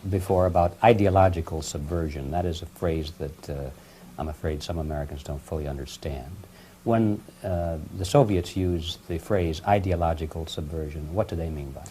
before about ideological subversion. That is a phrase that I'm afraid some Americans don't fully understand. When the Soviets use the phrase ideological subversion, what do they mean by it?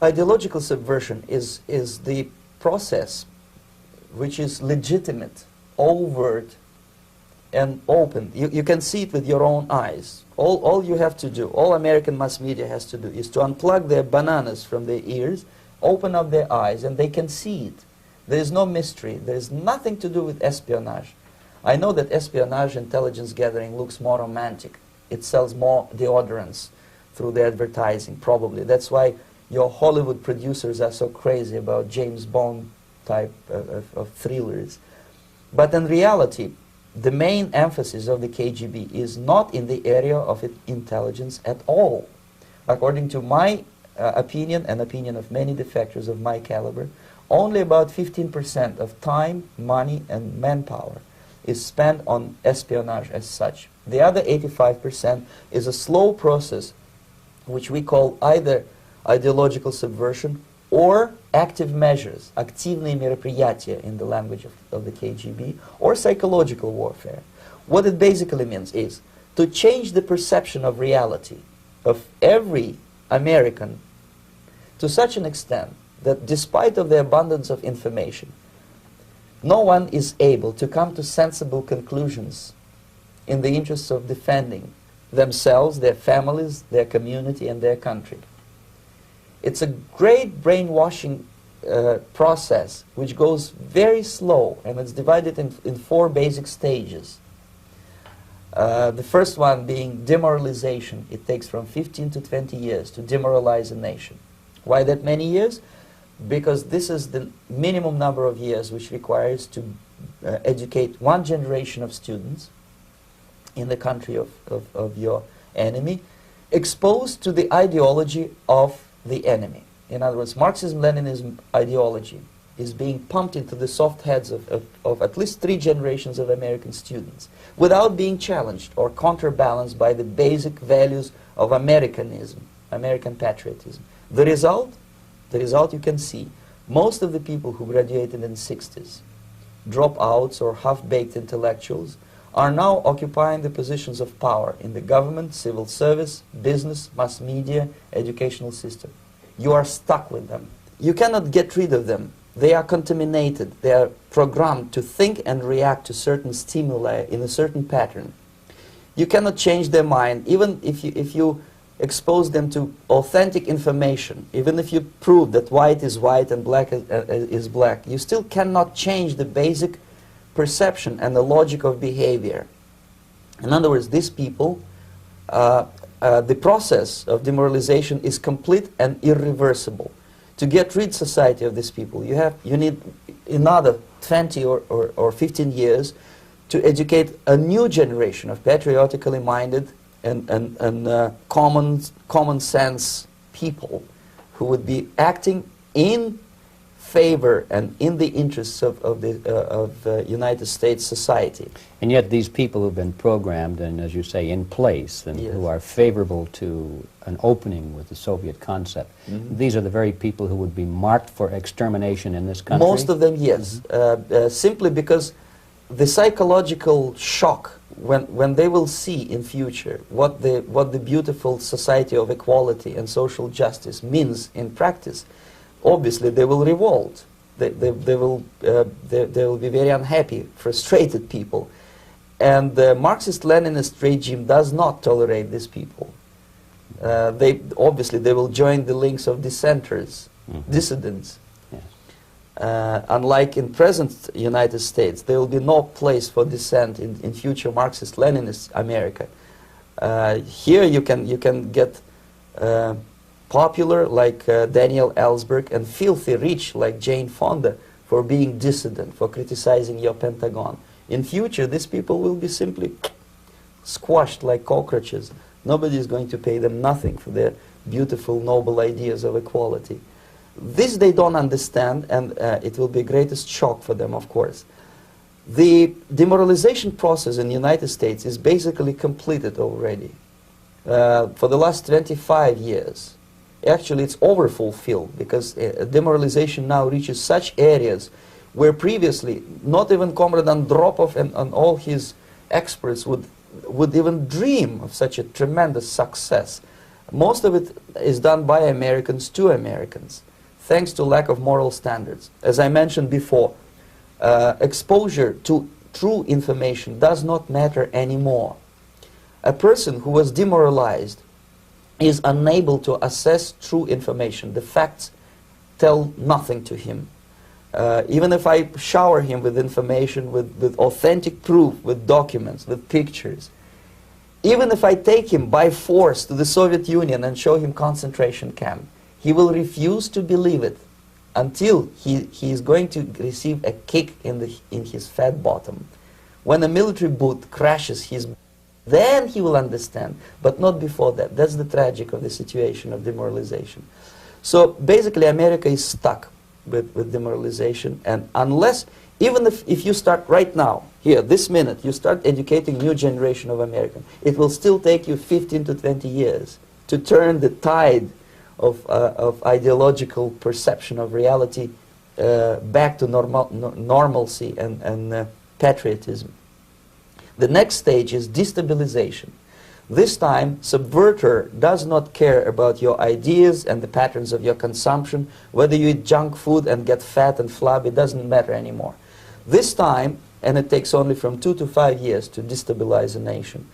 Ideological subversion is the process which is legitimate, overt, and open. You can see it with your own eyes. All you have to do, all American mass media has to do, is to unplug their bananas from their ears, open up their eyes, and they can see it. There is no mystery. There is nothing to do with espionage. I know that espionage intelligence gathering looks more romantic. It sells more deodorants through the advertising, probably. That's why your Hollywood producers are so crazy about James Bond type of thrillers. But in reality, the main emphasis of the KGB is not in the area of intelligence at all. According to my opinion and opinion of many defectors of my caliber, only about 15% of time, money, and manpower is spent on espionage as such. The other 85% is a slow process which we call either ideological subversion or active measures, активные мероприятия in the language of the KGB, or psychological warfare. What it basically means is to change the perception of reality of every American to such an extent that despite of the abundance of information, no one is able to come to sensible conclusions in the interests of defending themselves, their families, their community, and their country. It's a great brainwashing process which goes very slow, and it's divided in 4 basic stages. The first one being demoralization. It takes from 15 to 20 years to demoralize a nation. Why that many years? Because this is the minimum number of years which requires to educate one generation of students in the country of your enemy, exposed to the ideology of the enemy. In other words, Marxism-Leninism ideology is being pumped into the soft heads of at least 3 generations of American students without being challenged or counterbalanced by the basic values of Americanism, American patriotism. The result you can see. Most of the people who graduated in the 60s, dropouts or half-baked intellectuals, are now occupying the positions of power in the government, civil service, business, mass media, educational system. You are stuck with them. You cannot get rid of them. They are contaminated. They are programmed to think and react to certain stimuli in a certain pattern. You cannot change their mind, even if you expose them to authentic information, even if you prove that white is white and black is black, you still cannot change the basic perception and the logic of behavior. In other words, these people, the process of demoralization is complete and irreversible. To get rid society of these people, you need another 20 or 15 years to educate a new generation of patriotically minded and common sense people who would be acting in favor and in the interests of the United States society. And yet these people who've been programmed and, as you say, in place, and Yes. who are favorable to an opening with the Soviet concept, these are the very people who would be marked for extermination in this country? Most of them, yes. Simply because the psychological shock when they will see in future what the beautiful society of equality and social justice means in practice, obviously they will revolt. They will be very unhappy, frustrated people. And the Marxist-Leninist regime does not tolerate these people. Obviously they will join the links of dissenters, dissidents. Unlike in present United States, there will be no place for dissent in future Marxist-Leninist America. Here you can get popular like Daniel Ellsberg and filthy rich like Jane Fonda for being dissident, for criticizing your Pentagon. In future, these people will be simply squashed like cockroaches. Nobody is going to pay them nothing for their beautiful, noble ideas of equality. This they don't understand, and it will be greatest shock for them, of course. The demoralization process in the United States is basically completed already. For the last 25 years, actually it's overfulfilled, because demoralization now reaches such areas where previously not even Comrade Andropov and all his experts would even dream of such a tremendous success. Most of it is done by Americans to Americans, thanks to lack of moral standards. As I mentioned before, exposure to true information does not matter anymore. A person who was demoralized is unable to assess true information. The facts tell nothing to him. Even if I shower him with information, with authentic proof, with documents, with pictures, even if I take him by force to the Soviet Union and show him concentration camp, he will refuse to believe it until he is going to receive a kick in his fat bottom. When a military boot crashes then he will understand, but not before that. That's the tragic of the situation of demoralization. So basically America is stuck with demoralization, and unless, even if you start right now, here, this minute, you start educating new generation of Americans, it will still take you 15 to 20 years to turn the tide of ideological perception of reality back to normalcy and patriotism. The next stage is destabilization. This time, subverter does not care about your ideas and the patterns of your consumption. Whether you eat junk food and get fat and flabby, it doesn't matter anymore. This time, and it takes only from 2 to 5 years to destabilize a nation,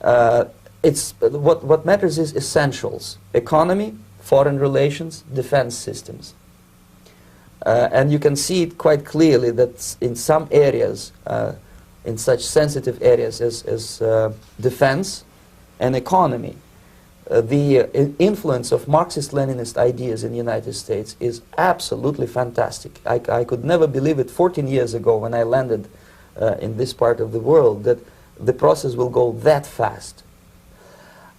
what matters is essentials: economy, foreign relations, defense systems. And you can see it quite clearly that in some areas, in such sensitive areas as defense and economy, the influence of Marxist-Leninist ideas in the United States is absolutely fantastic. I could never believe it 14 years ago when I landed in this part of the world, that the process will go that fast.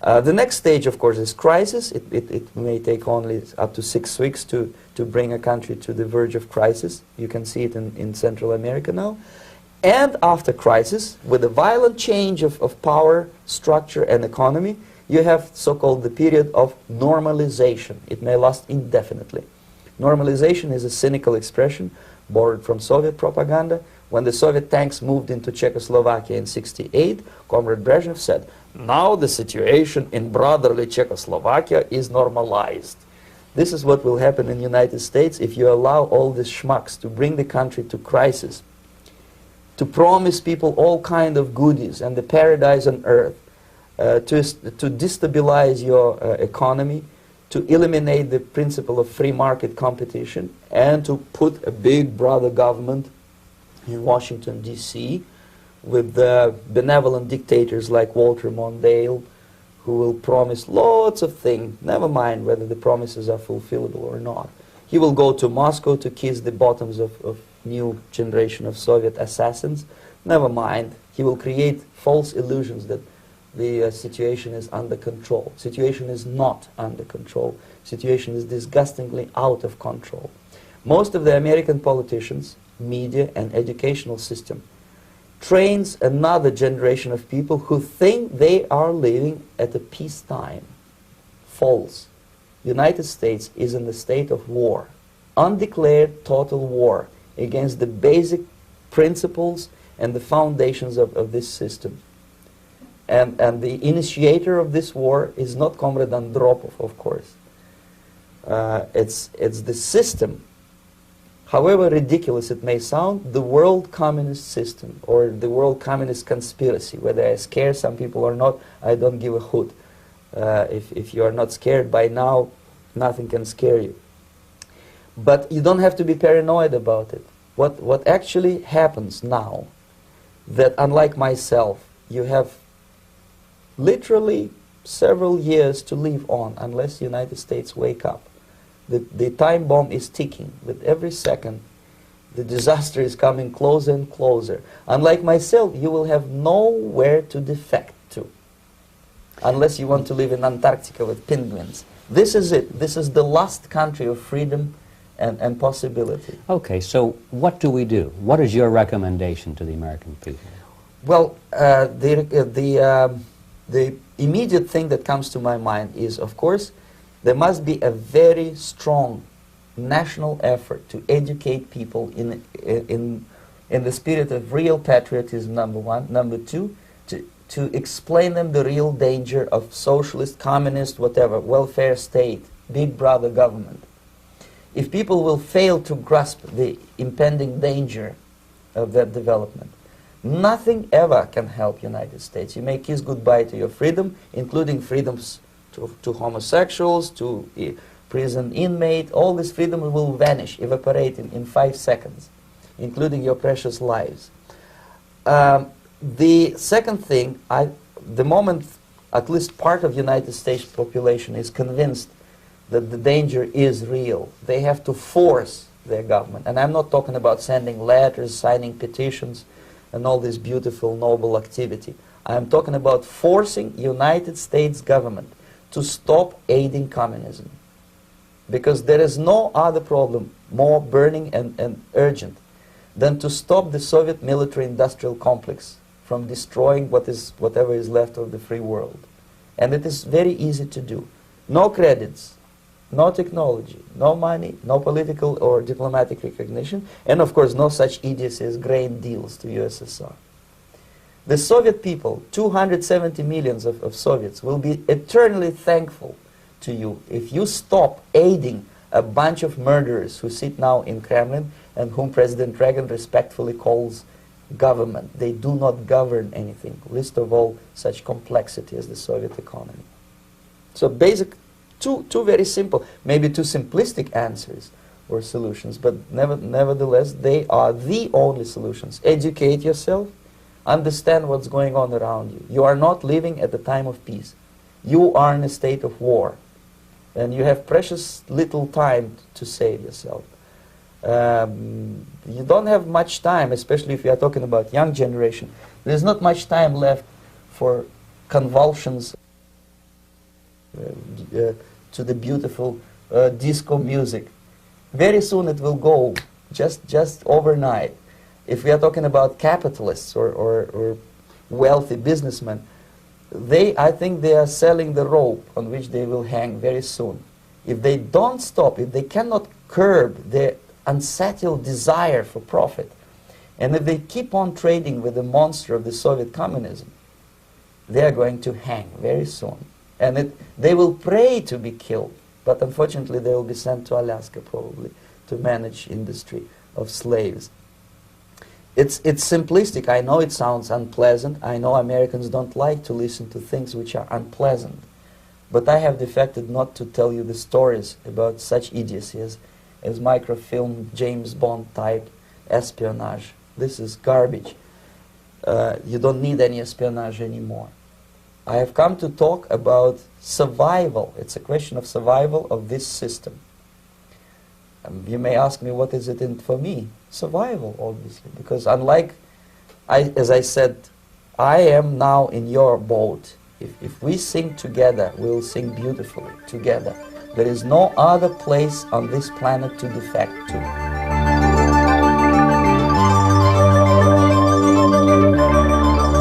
The next stage, of course, is crisis. It may take only up to 6 weeks to bring a country to the verge of crisis. You can see it in Central America now. And after crisis, with a violent change of power, structure, and economy, you have so-called the period of normalization. It may last indefinitely. Normalization is a cynical expression borrowed from Soviet propaganda. When the Soviet tanks moved into Czechoslovakia in '68, Comrade Brezhnev said, "Now the situation in brotherly Czechoslovakia is normalized." This is what will happen in the United States if you allow all these schmucks to bring the country to crisis, to promise people all kind of goodies and the paradise on earth, to destabilize your economy, to eliminate the principle of free market competition, and to put a big brother government in Washington, D.C., with benevolent dictators like Walter Mondale, who will promise lots of things, never mind whether the promises are fulfillable or not. He will go to Moscow to kiss the bottoms of new generation of Soviet assassins. Never mind. He will create false illusions that the situation is under control. Situation is not under control. Situation is disgustingly out of control. Most of the American politicians, media, and educational system trains another generation of people who think they are living at a peacetime. False. The United States is in the state of war, undeclared total war against the basic principles and the foundations of this system. And the initiator of this war is not Comrade Andropov, of course. It's the system. However ridiculous it may sound, the world communist system or the world communist conspiracy, whether I scare some people or not, I don't give a hoot. If you are not scared by now, nothing can scare you. But you don't have to be paranoid about it. What actually happens now, that unlike myself, you have literally several years to live on unless the United States wake up. The time bomb is ticking. With every second, the disaster is coming closer and closer. Unlike myself, you will have nowhere to defect to, unless you want to live in Antarctica with penguins. This is it. This is the last country of freedom and possibility. Okay, so what do we do? What is your recommendation to the American people? Well, the immediate thing that comes to my mind is, of course, There must be a very strong national effort to educate people in the spirit of real patriotism, number one. Number two, to explain them the real danger of socialist, communist, whatever, welfare state, big brother government. If people will fail to grasp the impending danger of that development, nothing ever can help United States. You may kiss goodbye to your freedom, including freedoms to homosexuals, to prison inmate. All this freedom will vanish, evaporate in 5 seconds, including your precious lives. The second thing, the moment at least part of United States population is convinced that the danger is real, they have to force their government. And I'm not talking about sending letters, signing petitions, and all this beautiful, noble activity. I'm talking about forcing United States government to stop aiding communism. Because there is no other problem more burning and urgent than to stop the Soviet military-industrial complex from destroying whatever is left of the free world. And it is very easy to do. No credits, no technology, no money, no political or diplomatic recognition, and of course no such idiocy as grain deals to USSR. The Soviet people, 270 millions of Soviets, will be eternally thankful to you if you stop aiding a bunch of murderers who sit now in Kremlin and whom President Reagan respectfully calls government. They do not govern anything, least of all such complexity as the Soviet economy. So two very simple, maybe too simplistic answers or solutions, but nevertheless they are the only solutions. Educate yourself, understand what's going on around you. You are not living at the time of peace. You are in a state of war, and you have precious little time to save yourself. You don't have much time, especially if you are talking about young generation. There's not much time left for convulsions to the beautiful disco music. Very soon it will go, just overnight. If we are talking about capitalists or wealthy businessmen, I think they are selling the rope on which they will hang very soon. If they don't stop, if they cannot curb their unsettled desire for profit, and if they keep on trading with the monster of the Soviet communism, they are going to hang very soon. And they will pray to be killed, but unfortunately they will be sent to Alaska probably to manage industry of slaves. It's simplistic. I know it sounds unpleasant. I know Americans don't like to listen to things which are unpleasant. But I have defected not to tell you the stories about such idiocy as microfilm, James Bond type espionage. This is garbage. You don't need any espionage anymore. I have come to talk about survival. It's a question of survival of this system. You may ask me, what is it in for me? Survival, obviously, because unlike, as I said, I am now in your boat. If we sing together, we'll sing beautifully together. There is no other place on this planet to defect to.